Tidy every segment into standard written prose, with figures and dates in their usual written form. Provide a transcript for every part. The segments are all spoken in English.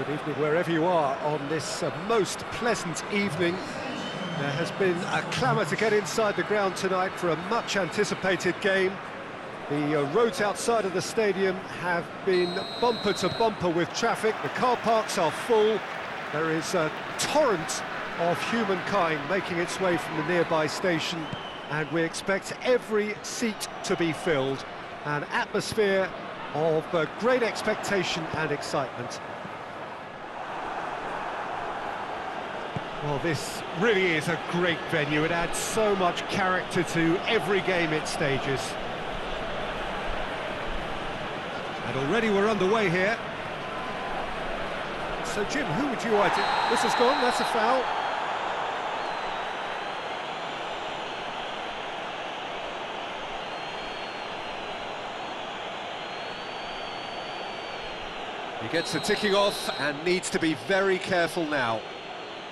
Good evening wherever you are on this most pleasant evening. There has been a clamour to get inside the ground tonight for a much anticipated game. The roads outside of the stadium have been bumper to bumper with traffic. The car parks are full. There is a torrent of humankind making its way from the nearby station, and we expect every seat to be filled. An atmosphere of great expectation and excitement. Well, this really is a great venue. It adds so much character to every game it stages. And already we're underway here. So, Jim, who would you like to... This has gone, that's a foul. He gets the ticking off and needs to be very careful now.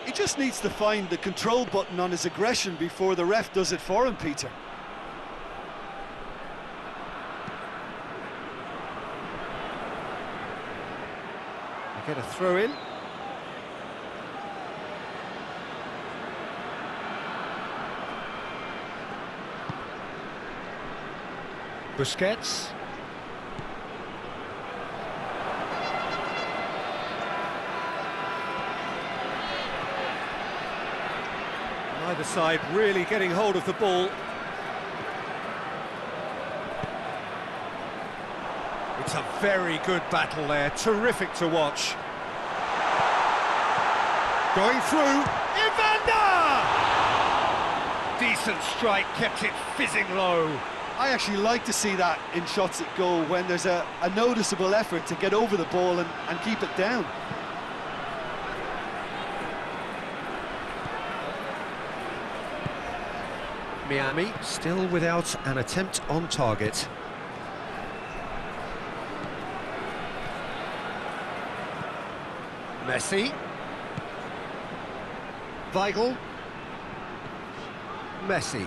He just needs to find the control button on his aggression before the ref does it for him, Peter. They get a throw in. Busquets. Either side really getting hold of the ball. It's a very good battle there, terrific to watch. Going through, Evander! Decent strike, kept it fizzing low. I actually like to see that in shots at goal, when there's a noticeable effort to get over the ball and keep it down. Miami still without an attempt on target. Messi. Weigl. Messi.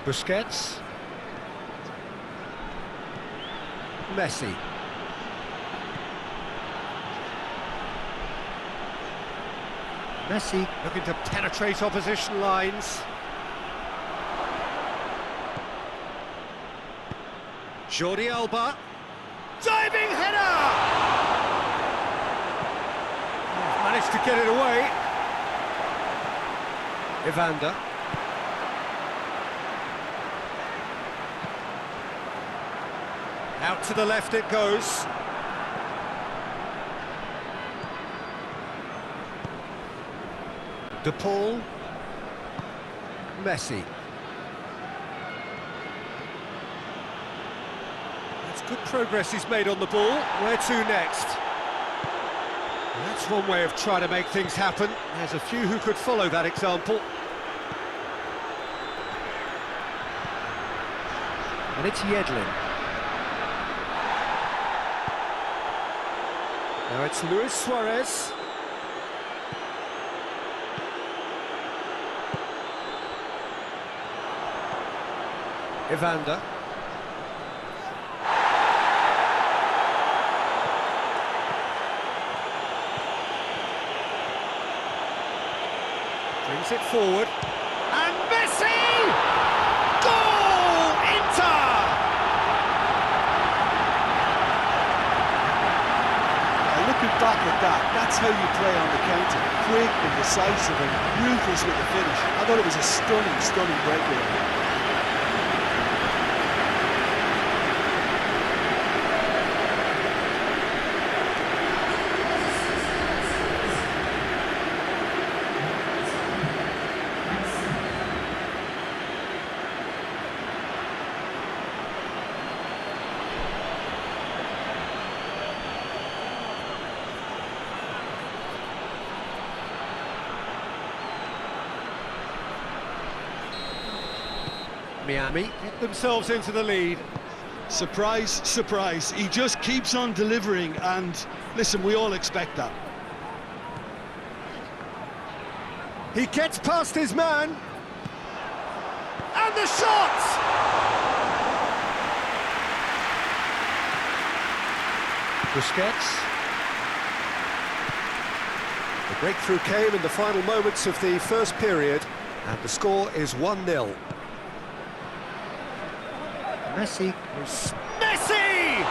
Busquets. Messi. Messi looking to penetrate opposition lines. Jordi Alba. Diving header! Managed to get it away. Evander. Out to the left it goes. De Paul. Messi. That's good progress he's made on the ball. Where to next? That's one way of trying to make things happen. There's a few who could follow that example. And it's Yedlin. Now it's Luis Suarez. Evander. Brings it forward. And Messi! Goal! Inter! Looking back at that, that's how you play on the counter. Quick and decisive and ruthless with the finish. I thought it was a stunning, stunning breakaway. Miami get themselves into the lead. Surprise, surprise. He just keeps on delivering, and listen, we all expect that. He gets past his man. And the shot! Busquets. The breakthrough came in the final moments of the first period, and the score is 1-0. Messi is... Messi!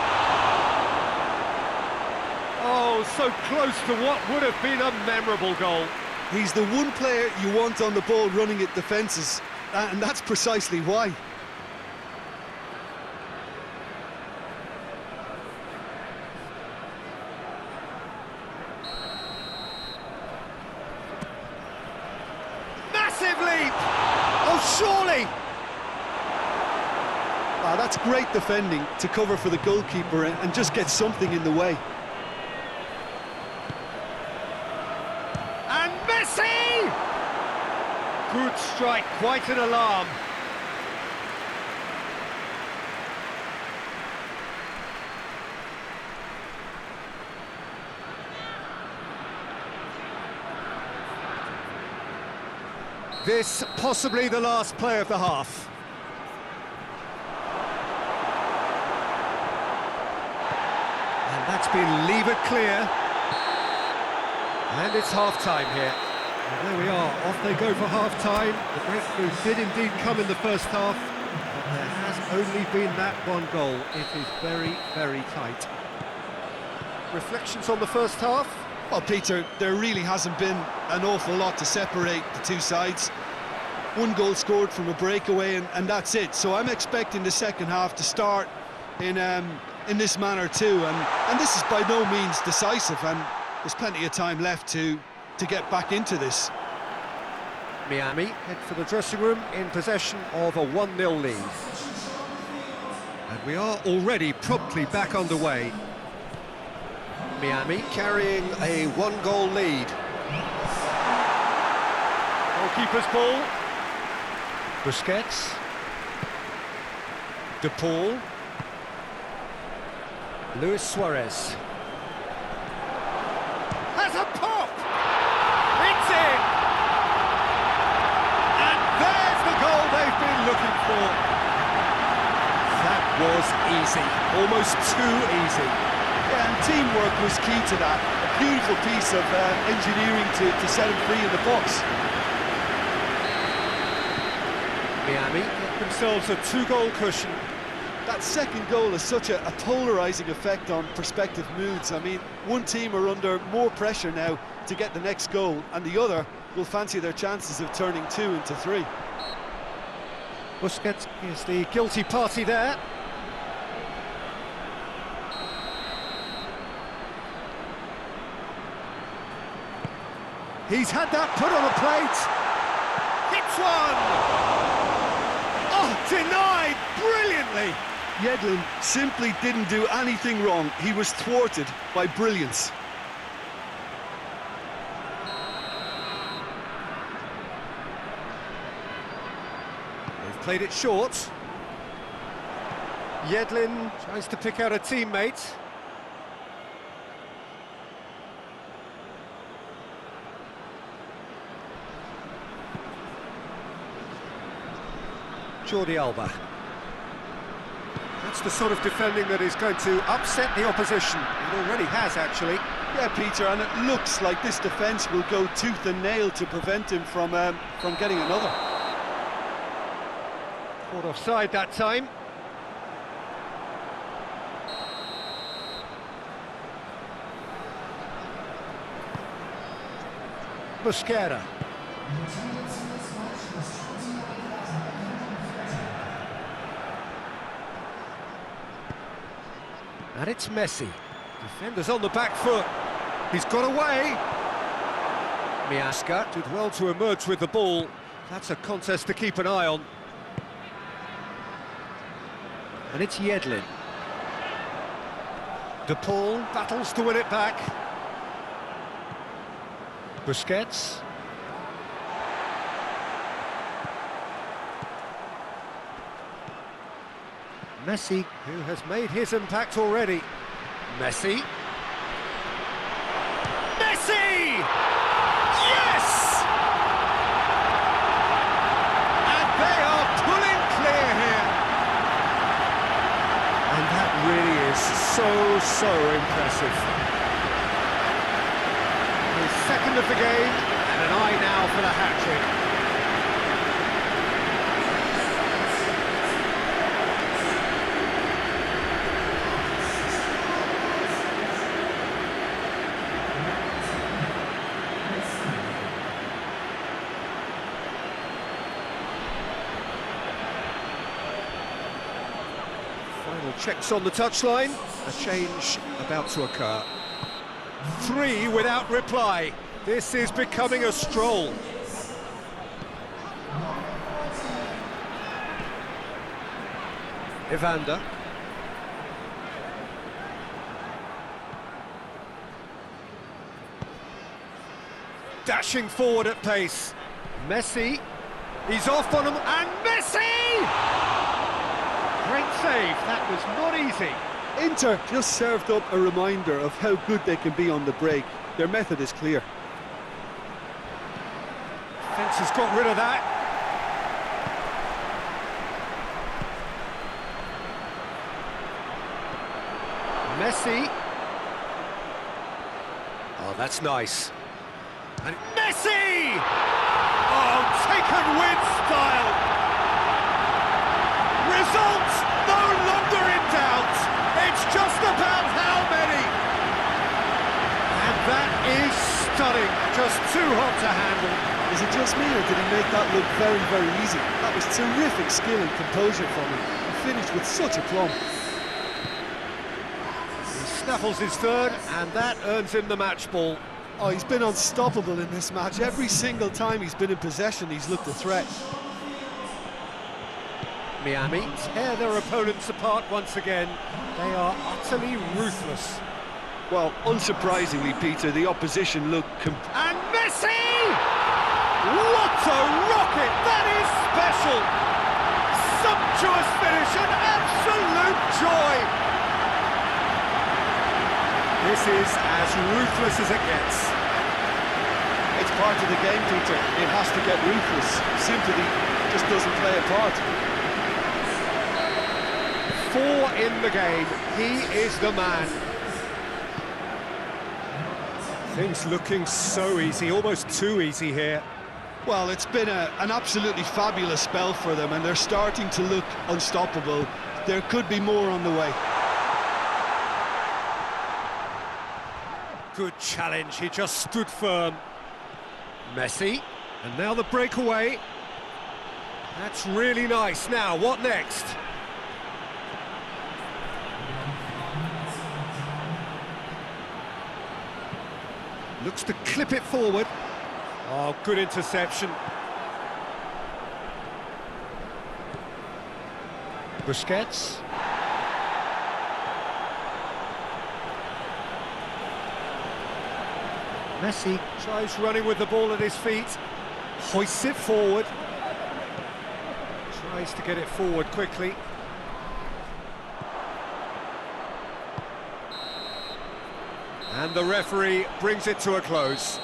Oh, so close to what would have been a memorable goal. He's the one player you want on the ball running at defences, and that's precisely why. Massive leap! Oh, surely! Ah, that's great defending to cover for the goalkeeper and just get something in the way. And Messi! Good strike, quite an alarm. This possibly the last play of the half. And that's been levered clear. And it's half-time here. And there we are, off they go for half-time. The breakthrough did indeed come in the first half, but there has only been that one goal. It is very, very tight. Reflections on the first half? Well, Peter, there really hasn't been an awful lot to separate the two sides. One goal scored from a breakaway, and that's it. So I'm expecting the second half to start in this manner too. And this is by no means decisive, and there's plenty of time left to get back into this. Miami head for the dressing room in possession of a 1-0 lead. And we are already promptly back underway. Miami carrying a 1-goal lead. Goalkeeper's ball. Busquets. De Paul. Luis Suarez. Has a pop! It's in! And there's the goal they've been looking for. That was easy, almost too easy. Yeah, and teamwork was key to that. A beautiful piece of engineering to set him free in the box. Miami get themselves a 2-goal cushion. That second goal has such a polarising effect on prospective moods. I mean, one team are under more pressure now to get the next goal, and the other will fancy their chances of turning 2 into 3. Busquets is the guilty party there. He's had that put on a plate. Hits one! Oh, denied brilliantly. Yedlin simply didn't do anything wrong. He was thwarted by brilliance. They've played it short. Yedlin tries to pick out a teammate. Jordi Alba. That's the sort of defending that is going to upset the opposition. It already has, actually. Yeah, Peter, and it looks like this defence will go tooth and nail to prevent him from getting another. Caught offside that time. Busquets. And it's Messi. Defenders on the back foot. He's got away. Miasca did well to emerge with the ball. That's a contest to keep an eye on. And it's Yedlin. De Paul battles to win it back. Busquets. Messi, who has made his impact already. Messi. Messi! Yes! And they are pulling clear here. And that really is so impressive. His second end of the game, and an eye now for the hat-trick. Final checks on the touchline, a change about to occur. 3 without reply. This is becoming a stroll. Evander. Dashing forward at pace. Messi. He's off on him, and Messi! Great save, that was not easy. Inter just served up a reminder of how good they can be on the break. Their method is clear. Defence has got rid of that. Messi. Oh, that's nice. And Messi! Oh, taken with style. Results no longer in doubt. It's just about how many. And that is stunning. Just too hot to handle. Is it just me, or did he make that look very, very easy? That was terrific skill and composure from him. He finished with such aplomb. He snaffles his third, and that earns him the match ball. Oh, he's been unstoppable in this match. Every single time he's been in possession, he's looked a threat. Miami tear their opponents apart once again. They are utterly ruthless. Well, unsurprisingly, Peter, the opposition look... And Messi! What a rocket! That is special! Sumptuous finish, an absolute joy! This is as ruthless as it gets. It's part of the game, Peter. It has to get ruthless. Sympathy just doesn't play a part. 4 in the game. He is the man. Things looking so easy, almost too easy here. Well, it's been an absolutely fabulous spell for them, and they're starting to look unstoppable. There could be more on the way. Good challenge, he just stood firm. Messi, and now the breakaway. That's really nice. Now, what next? Looks to clip it forward. Oh, good interception. Busquets. Messi tries running with the ball at his feet. Hoists it forward. Tries to get it forward quickly. And the referee brings it to a close.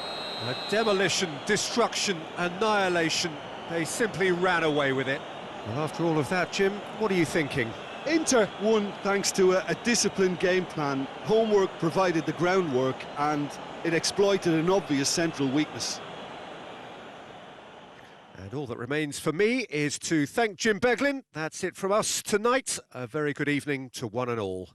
A demolition, destruction, annihilation. They simply ran away with it. Well, after all of that, Jim, what are you thinking? Inter won thanks to a disciplined game plan. Homework provided the groundwork, and it exploited an obvious central weakness. And all that remains for me is to thank Jim Beglin. That's it from us tonight. A very good evening to one and all.